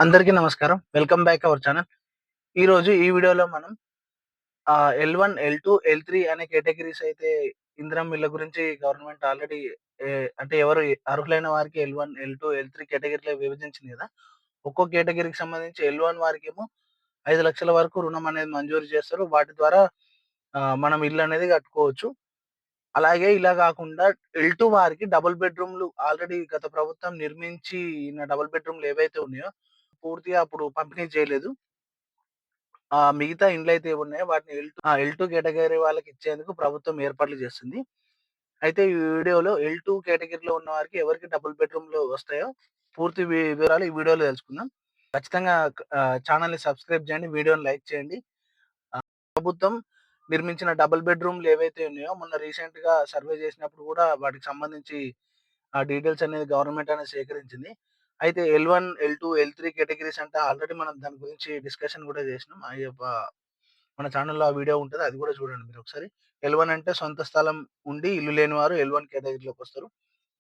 అందరికీ నమస్కారం. Welcome back our channel. ఈరోజు ఈ వీడియోలో మనం L1, L2, L3 అనే కేటగరీస్ అయితే ఇందిరమ్మ ఇళ్ళ గురించి గవర్నమెంట్ ఆల్రెడీ అంటే ఎవరు అర్హులైన వారికి L1, L2, L3 కేటగరీలో విభజించింది గదా! ఒక్కో కేటగరీకి సంబంధించి L1 వారికేమో 5,00,000 వరకు రుణం అనేది మంజూరు చేస్తారు. వాటి ద్వారా మనం ఇల్లు అనేది కట్టుకోవచ్చు. అలాగే ఇలా గాకుండా L2 వారికి డబుల్ బెడ్‌రూమ్‌లు ఆల్రెడీ గత ప్రభుత్వం నిర్మించిన డబుల్ బెడ్‌రూమ్‌లు ఏవైతే ఉన్నాయో పూర్తిగా అప్పుడు పంపిణీ చేయలేదు. మిగతా ఇండ్లయితే ఉన్నాయో వాటిని L2 కేటగరీ వాళ్ళకిచ్చేందుకు ప్రభుత్వం ఏర్పాట్లు చేస్తుంది. అయితే ఈ వీడియోలో L2 కేటగరీలో ఉన్న వారికి ఎవరికి డబుల్ బెడ్‌రూమ్‌లు వస్తాయో పూర్తి వివరాలు ఈ వీడియోలో తెలుసుకుందాం. ఖచ్చితంగా ఛానెల్‌ని సబ్స్క్రైబ్ చేయండి. వీడియోని లైక్ చేయండి. ప్రభుత్వం నిర్మించిన డబుల్ బెడ్‌రూమ్‌లు ఏవైతే ఉన్నాయో మొన్న రీసెంట్‌గా సర్వే చేసినప్పుడు కూడా వాటికి సంబంధించి ఆ డీటెయిల్స్ అనేది గవర్నమెంట్ అనేది సేకరించింది. అయితే L1, L2, L3 కేటగరీస్ అంటే ఆల్రెడీ మనం దాని గురించి డిస్కషన్ కూడా చేసినాం. మన ఛానెల్‌లో ఆ వీడియో ఉంటది. అది కూడా చూడండి మీరొకసారి. L1 అంటే సొంత స్థలం ఉండి ఇల్లు లేనివారు L1 కేటగరీలోకొస్తారు.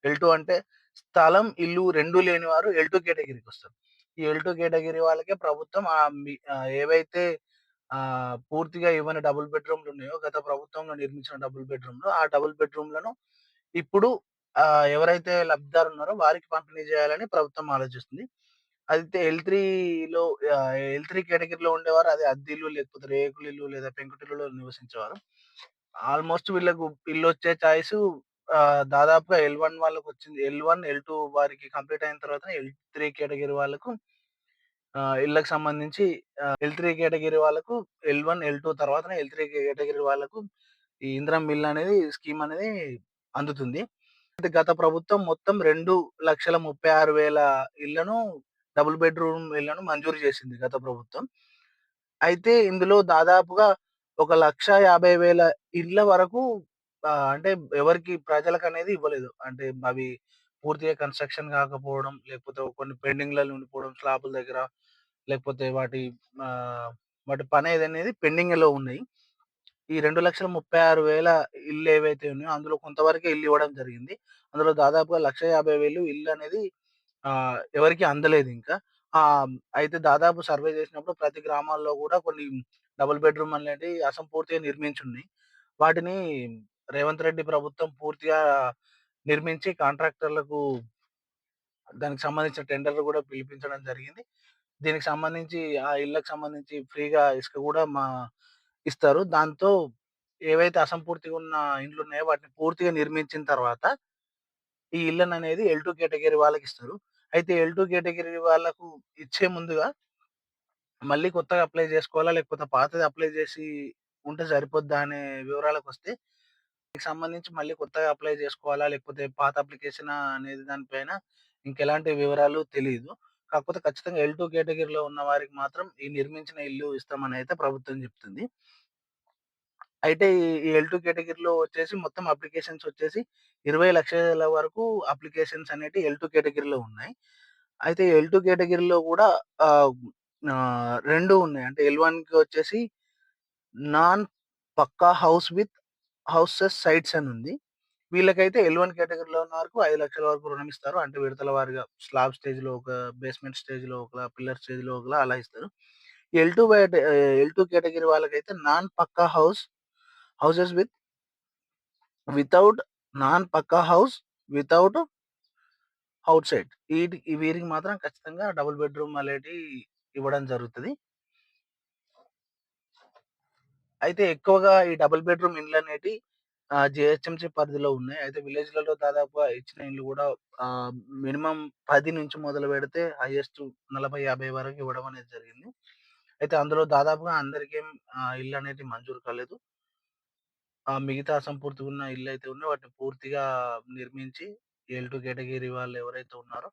L2 అంటే స్థలం, ఇల్లు 2 లేనివారు L2 కేటగరీకొస్తారు. ఈ L2 కేటగరీ వాళ్ళకే ప్రభుత్వం ఏవైతే పూర్తిగా ఇవ్వని డబుల్ బెడ్‌రూమ్‌లున్నాయో గత ప్రభుత్వంలో నిర్మించిన డబుల్ బెడ్‌రూమ్‌లు, ఆ డబుల్ బెడ్‌రూమ్‌లను ఇప్పుడు ఎవరైతే లబ్ధిదారులున్నారో వారికి పంపిణీ చేయాలని ప్రభుత్వం ఆలోచిస్తుంది. అయితే ఎల్3 కేటగరీలో ఉండేవారు అది అద్దిల్లు, లేకపోతే రేకులిల్లు లేదా పెంకుటిల్లులో నివసించేవారు. ఆల్‌మోస్ట్ వీళ్ళకు ఇల్లొచ్చే చాయిసు దాదాపుగా L1 వాళ్ళకొచ్చింది. L1, L2 వారికి కంప్లీట్ అయిన తర్వాతనే L3 కేటగరీ వాళ్ళకు ఇళ్ళకి సంబంధించి L3 కేటగరీ వాళ్ళకు L1, L2 తర్వాతనే L3 కేటగరీ వాళ్ళకు ఈ ఇందిరమ్మ ఇల్లు అనేది స్కీమ్ అనేది అందుతుంది. అయితే గత ప్రభుత్వం మొత్తం 2,36,000 ఇళ్లను డబుల్ బెడ్‌రూమ్ ఇళ్లను మంజూరు చేసింది గత ప్రభుత్వం. అయితే ఇందులో దాదాపుగా 1,50,000 ఇళ్ళ వరకు అంటే ఎవరికీ ప్రజలకనేది ఇవ్వలేదు. అంటే అవి పూర్తిగా కన్‌స్ట్రక్షన్ కాకపోవడం, లేకపోతే కొన్ని పెండింగ్‌లలో ఉండిపోవడం స్లాపుల దగ్గర, లేకపోతే వాటి పనేదనేది పెండింగ్‌లో ఉన్నాయి. ఈ 2,36,000 ఇల్లేవైతే ఉన్నాయో అందులో కొంతవరకే ఇల్లివ్వడం జరిగింది. అందులో దాదాపుగా 1,50,000 ఇల్లనేది ఎవరికీ అందలేదింకా. అయితే దాదాపు సర్వే చేసినప్పుడు ప్రతి గ్రామాల్లో గూడా కొన్ని డబుల్ బెడ్‌రూమ్ అనేటివి అసంపూర్తిగా నిర్మించున్నాయి. వాటిని రేవంత్ రెడ్డి ప్రభుత్వం పూర్తిగా నిర్మించి కాంట్రాక్టర్లకు దానికి సంబంధించిన టెండర్‌లు గూడా పిలిపించడం జరిగింది. దీనికి సంబంధించి ఆ ఇళ్ళకి సంబంధించి ఫ్రీగా ఇసుక గూడా ఇస్తారు. దాంతో ఏవైతే అసంపూర్తిగా ఉన్న ఇండ్లున్నాయో వాటిని పూర్తిగా నిర్మించిన తర్వాత ఈ ఇళ్ళననేది L2 కేటగరీ వాళ్ళకిస్తారు. అయితే L2 కేటగరీ వాళ్ళకు ఇచ్చే ముందుగా మళ్ళీ కొత్తగా అప్లై జేసుకోవాలా? లేకపోతే పాతది అప్లై జేసి ఉంటే సరిపోద్దా? అనే వివరాలకొస్తే దీనికి సంబంధించి మళ్ళీ కొత్తగా అప్లై జేసుకోవాలా? లేకపోతే పాత అప్లికేషనా? అనేది దానిపైన ఇంకెలాంటి వివరాలు తెలీదు. కాకపోతే ఖచ్చితంగా L2 కేటగరీలో ఉన్న వారికి మాత్రం ఈ నిర్మించిన ఇల్లు ఇస్తామనైతే ప్రభుత్వం జెప్తుంది. అయితే ఈ L2 కేటగరీలో వచ్చేసి మొత్తం అప్లికేషన్స్ వచ్చేసి 20,00,000 వరకు అప్లికేషన్స్ అనేటివి L2 కేటగరీలో ఉన్నాయి. అయితే L2 కేటగరీలో గూడా ఆహ్, 2 ఉన్నాయి. అంటే L1కి వచ్చేసి నాన్ పక్కా హౌస్ విత్ హౌసెస్ సైట్స్ అని ఉంది. వీళ్ళకైతే L1 కేటగరీలో ఉన్న వరకు 5,00,000 వరకు రుణమిస్తారు. అంటే విడతల వారీగా స్లాబ్ స్టేజ్‌లో ఒక, బేస్‌మెంట్ స్టేజ్‌లో ఒకలా, పిల్లర్ స్టేజ్‌లో ఒకలా అలా ఇస్తారు. L2 కేటగరీ వాళ్ళకైతే నాన్ పక్కా హౌసెస్ వితౌట్ నాన్ పక్కా హౌస్ వితౌట్ ఔట్‌సైడ్. వీరికి మాత్రం ఖచ్చితంగా డబుల్ బెడ్‌రూమ్ అనేటివి ఇవ్వడం జరుగుతది. అయితే ఎక్కువగా ఈ డబుల్ బెడ్‌రూమ్ ఇండ్లనేటియి జీహెచ్ఎంసీ పరిధిలో ఉన్నాయి. అయితే విలేజ్‌లలో దాదాపుగా ఇచ్చిన ఇండ్లు గూడా ఆహ్, మినిమమ్ 10 నుంచి మొదలుపెడితే హైయెస్ట్ 40, 50 వరకు ఇవ్వడం అనేది జరిగింది. అయితే అందులో దాదాపుగా అందరికేం ఇల్లనేది మంజూరు కాలేదు. మిగతా అసంపూర్తిగా ఉన్న ఇళ్ళైతే ఉన్నాయో వాటిని పూర్తిగా నిర్మించి L2 కేటగరీ వాళ్ళు ఎవరైతే ఉన్నారో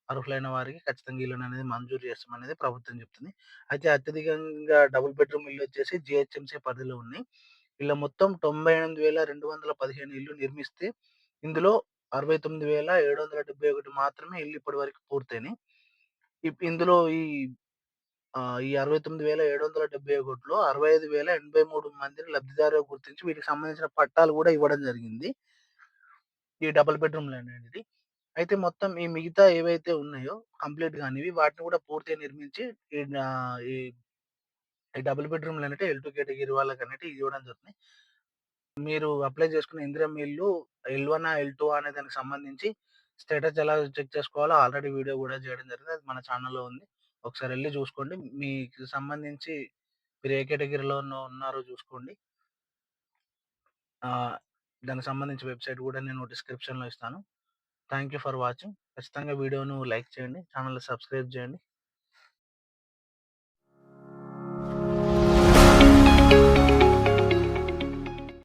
అర్హులైన వారికి ఖచ్చితంగా ఇల్లుననేది మంజూరు చేస్తామనేది ప్రభుత్వం చెప్తుంది. అయితే అత్యధికంగా డబుల్ బెడ్‌రూమ్ ఇళ్ళొచ్చేసి జీహెచ్ఎంసీ పరిధిలో ఉన్నాయి. ఇలా మొత్తం 98,215 ఇల్లు నిర్మిస్తే ఇందులో 69,771 మాత్రమే ఇల్లు ఇప్పటి వరకు పూర్తయినాయి. ఇందులో ఈ 69,771లో 65,083 మందిని లబ్ధిదారులుగా గుర్తించి వీటికి సంబంధించిన పట్టాలు గూడా ఇవ్వడం జరిగింది. ఈ డబుల్ బెడ్‌రూమ్‌లనేటివి. అయితే మొత్తం ఈ మిగతా ఏవైతే ఉన్నాయో కంప్లీట్ గానివి వాటిని కూడా పూర్తిగా నిర్మించి ఈ నా ఈ ఈ డబుల్ బెడ్‌రూమ్‌లనేటివి ఎల్2 కేటగిరీ వాళ్ళకనేటివి ఇవ్వడం జరుగుతుంది. మీరు అప్లై చేసుకున్న ఇందిరమ్మ ఇల్లు ఎల్1ఆ? ఎల్2ఆ? అనే దానికి సంబంధించి స్టేటస్ ఎలా చెక్ చేసుకోవాలో ఆల్రెడీ వీడియో గూడా చేయడం జరిగింది. అది మన ఛానెల్‌లో ఉంది. ఒకసారి ఎళ్లి చూసుకోండి. మీకు సంబంధించి మీరు ఏ కేటగిరీలో ఉన్నారో చూసుకోండి. ఆహ్, దానికి సంబంధించి వెబ్‌సైట్ గూడా నేను డిస్క్రిప్షన్‌లో ఇస్తాను. Thank you for watching. ఖచ్చితంగా వీడియోను లైక్ చేయండి. ఛానెల్‌ని సబ్స్క్రైబ్ చేయండి.